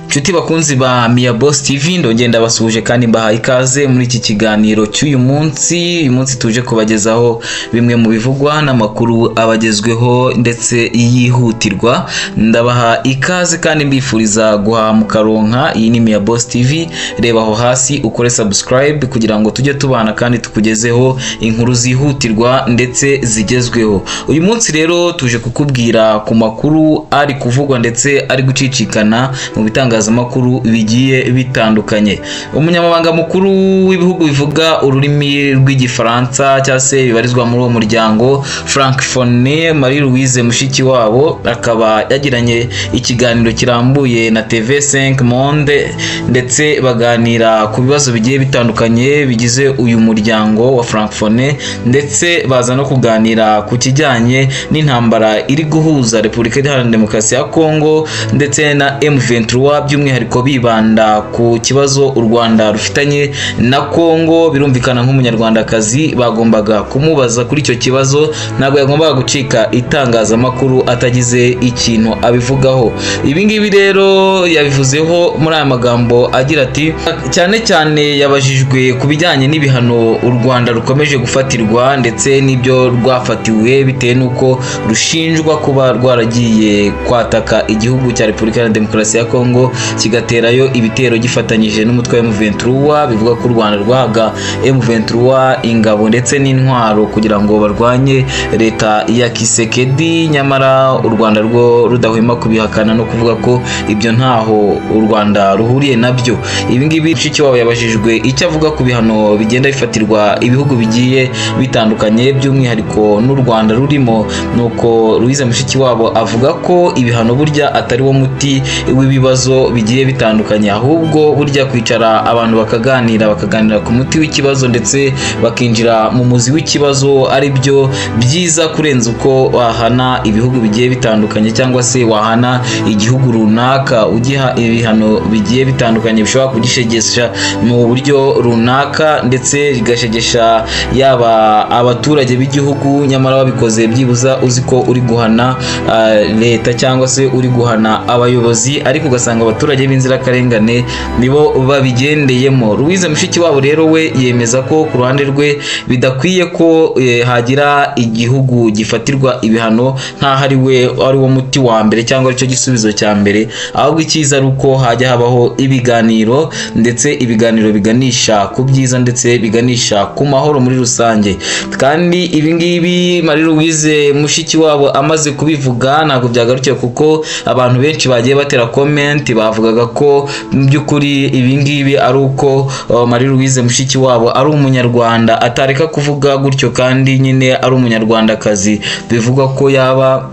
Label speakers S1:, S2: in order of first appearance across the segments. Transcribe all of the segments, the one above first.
S1: Chuti bakunzi ba Mia Boss TV ndongenda basuje kandi mbahaye ikaze muri iki kiganiro cy'uyu munsi. Uyu munsi tuje kubagezaho bimwe mu bivugwa n'amakuru abagezweho ndetse yihutirwa. Ndabaha ikaze kandi mbifuriza guhamuka ronka. Iyi ni Mia Boss TV, reba aho hasi ukore subscribe kugira ngo tujye tubana kandi tukugezeho inkuru zihutirwa ndetse zigezweho. Uyu munsi rero tuje kukubwira ku makuru ari kuvugwa ndetse ari gucicikana mu bitangaza makuru bigiye bitandukanye. Umunyamabanga mukuru w'ibihugu bivuga ururimi rw'igifaransa cyase bibarizwa muri uwo muryango Francophonie, Marie Louise Mushikiwabo, akaba yagiranye ikiganiro kirambuye na TV5 Monde ndetse baganira ku bibazo bigiye bitandukanye bigize uyu muryango wa Francophonie, ndetse baza no kuganira ku kijyanye n'intambara iri guhuza Repubulika Iharanira Demokarasi ya Kongo ndetse na M23, by'umwihariko bibanda ku kibazo u Rwanda rufitanye na Kongo. Birumvikana nk'umunyarwandakazi bagombaga kumubaza kuri icyo kibazo, ntabwo yagombaga gucika itangazamakuru atagize ikintu abivugaho. Ibi ngibi rero yabivuzeho muri aya magambo agira ati, cyane cyane yabajijwe ku bijyanye n'ibihano u Rwanda rukomeje gufatirwa ndetse n'ibyo rwafatiwe bitewe n'uko rushinjwa kuba rwaragiye kwataka igihugu cya Repubulika Iharanira Demokarasi ya Kongo kigaterayo ibitero gifatanyije n'umutwe wa M23. Bivuga ko u Rwanda rwahaga M23 ingabo ndetse n'intwaro kugira ngo barwanye leta ya Kisekedi, nyamara u Rwanda rwo rudahwema kubihakana no kuvuga ko ibyo ntaho u Rwanda ruhuriye nabyo. Ibi ngibi Mushikiwabo yabajijwe icyo avuga ku bihano bigenda bifatirwa ibihugu bigiye bitandukanye by'umwihariko n'u Rwanda rurimo, nuko Louise Mushikiwabo avuga ko ibihano burya atari wo muti w'ibibazo bigiye bitandukanye, ahubwo burya kwicara abantu bakaganira ku muti w'ikibazo ndetse bakinjira mu muzi w'ikibazo ari byo byiza kurenza uko wahana ibihugu bigiye bitandukanye cyangwa se wahana igihugu runaka ugiha ibihano bigiye bitandukanye bishobora kugishegesha mu buryo runaka ndetse bigashegesha yaba abaturage b'igihugu, nyamara wabikoze byibuza uzi ko uri guhana leta cyangwa se uri guhana abayobozi, ariko ugasanga abaturage b'inzirakarengane nibo babigendeyemo. Louise Mushikiwabo rero we yemeza ko ku ruhande rwe bidakwiye ko hagira igihugu gifatirwa ibihano nk'aho ari wo muti wa mbere cyangwa aricyo gisubizo cya mbere, ahubwo icyiza ari uko hajya habaho ibiganiro ndetse ibiganiro biganisha ku byiza ndetse biganisha ku mahoro muri rusange. Kandi ibi ngibi Marie Louise Mushikiwabo amaze kubivuga ntabwo byagarukiye, kuko abantu benshi bagiye batera comment bavugaga ko mu by'ukuri ibi ngibi ari uko Marie Louise Mushikiwabo ari umunyarwanda atareka kuvuga gutyo, kandi nyine ari umunyarwandakazi bivuga ko yaba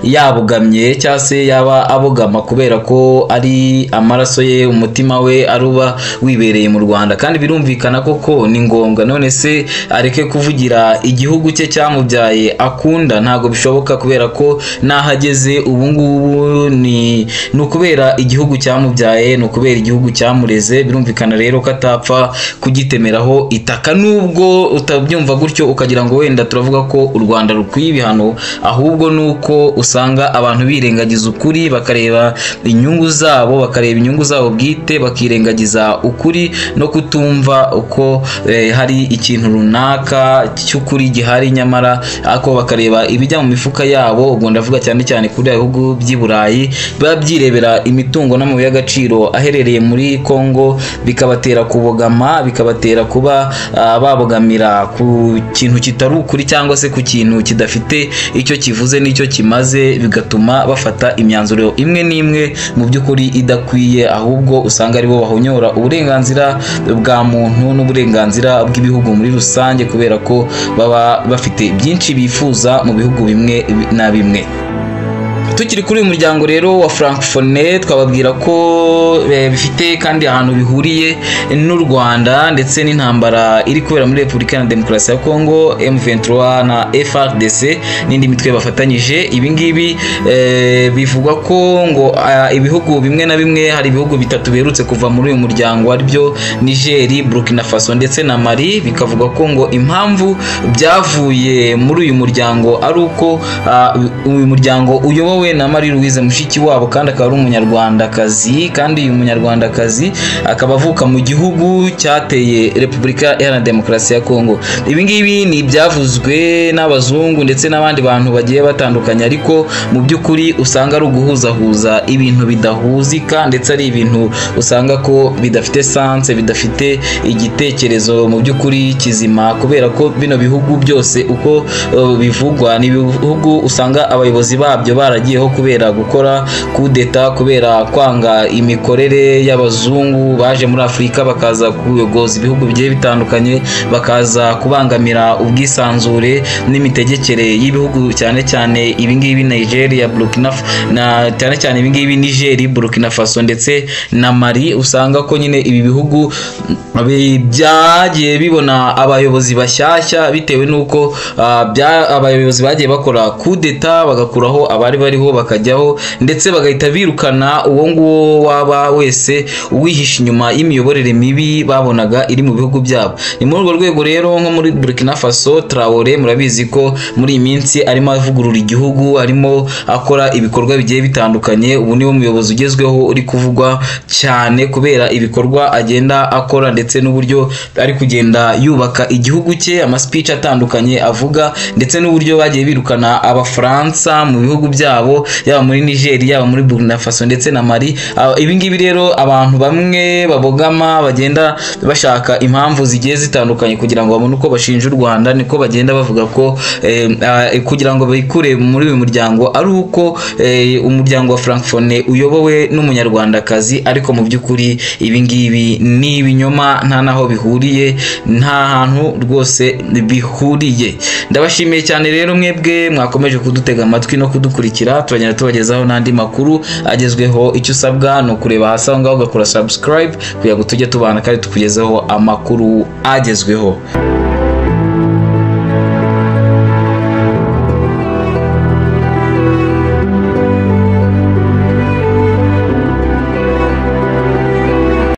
S1: yabugamye cyangwa se yaba abogama kubera ko ari amaraso ye, umutima we aruba wibereye mu Rwanda. Kandi birumvikana koko ni ngombwa, none se areke kuvugira igihugu cye cyamubyaye akunda? Ntago bishoboka, kubera ko nahageze ubu ngubu ni ukubera igihugu cyamubyaye, ni ukubera igihugu cyamureze. Birumvikana rero ko atapfa kugitemeraho itaka, nubwo utabyumva gutyo ukagira ngo wenda turavuga ko u Rwanda rukwiye ibihano, ahubwo nuko usanga abantu birengagiza ukuri bakareba inyungu zabo bwite, bakirengagiza ukuri no kutumva uko hari ikintu runaka cy'ukuri gihari, nyamara ako bakareba ibijya mu mifuka yabo. Ubwo ndavuga cyane cyane kuri ibihugu by'i Burayi biba byirebera imitungo n'amabuye y'agaciro aherereye muri Kongo, bikabatera kubogama, bikabatera kuba babogamira ku kintu kitari ukuri cyangwa se ku kintu kidafite icyo kivuze n'icyo kimaze, bigatuma bafata imyanzuro imwe n'imwe mu by'ukuri idakwiye, ahubwo usanga aribo bahonyora uburenganzira bwa muntu n'uburenganzira bw'ibihugu muri rusange, kubera ko baba bafite byinshi bifuza mu bihugu bimwe na bimwe. Tukiri kuri uyu muryango rero wa Francophonie, twababwira ko bifite kandi ahantu bihuriye n'u Rwanda ndetse n'intambara iri kubera muri Repubulika Iharanira Demokarasi ya Kongo, M23 na FARDC n'indi mitwe bafatanyije. Ibi ngibi bivugwa ko ngo ibihugu bimwe na bimwe, hari ibihugu bitatu biherutse kuva muri uyu muryango aribyo Niger, Burkina Faso ndetse na Mali. Bikavuga ko ngo impamvu byavuye muri uyu muryango ari uko uyu muryango uyobowe kumwe na Marie Louise Mushikiwabo kandi akaba ari umunyarwandakazi, kandi uyu munyarwandakazi akaba avuka mu gihugu cyateye Repubulika Iharanira Demokarasi ya Kongo. Ibi ngibi ni ibyavuzwe n'abazungu ndetse n'abandi bantu bagiye batandukanye, ariko mu by'ukuri usanga ari uguhuzahuza ibintu bidahuzika ndetse ari ibintu usanga ko bidafite sanse, bidafite igitekerezo mu by'ukuri kizima, kubera ko bino bihugu byose uko bivugwa ni ibihugu usanga abayobozi babyo baragiyeho kubera gukora kudeta, kubera kwanga imikorere y'abazungu baje muri Afurika bakaza kuyogoza ibihugu bigiye bitandukanye, bakaza kubangamira ubwisanzure n'imitegekere y'ibihugu, cyane cyane ibingibi Nigeria, Burkina na cyane cyane ibingibi Niger, Burkina Faso ndetse na Mali. Usanga ko nyine ibi bihugu byagiye bibona abayobozi bashyashya bitewe nuko abayobozi bagiye bakora kudeta bagakuraho abari bariho bakajyaho, ndetse bagahita birukana uwo nguwo waba wese uwihisha inyuma y'imiyoborere mibi babonaga iri mu bihugu byabo. Ni muri urwo rwego rero nko muri Burkina Faso, Traoré murabizi ko muri iyi minsi arimo avugurura igihugu, arimo akora ibikorwa bigiye bitandukanye. Ubu niwe muyobozi ugezweho uri kuvugwa cyane kubera ibikorwa agenda akora ndetse n'uburyo ari kugenda yubaka igihugu cye, speech atandukanye avuga, ndetse n'uburyo bagiye birukana abafaransa mu bihugu byabo, yaba muri Niger, yaba muri Burkina Faso ndetse na Mali. Ibi ngibi rero abantu bamwe babogama bagenda bashaka impamvu zigiye zitandukanye kugira ngo babone uko bashinja u Rwanda, niko bagenda bavuga ko kugira ngo bayikure muri uyu muryango ari uko umuryango wa Francophonie uyobowe n'umunyarwandakazi, ariko mu by'ukuri ibi ngibi ni ibinyoma, nta naho bihuriye, nta hantu rwose bihuriye. Ndabashimiye cyane rero mwebwe mwakomeje kudutega amatwi no kudukurikira, turagenda tubagezaho n'andi makuru agezweho. Icyo usabwa ni ukureba hasi aho ngaho ugakora subscribe kugira ngo tujye tubana kandi tukugezeho amakuru agezweho.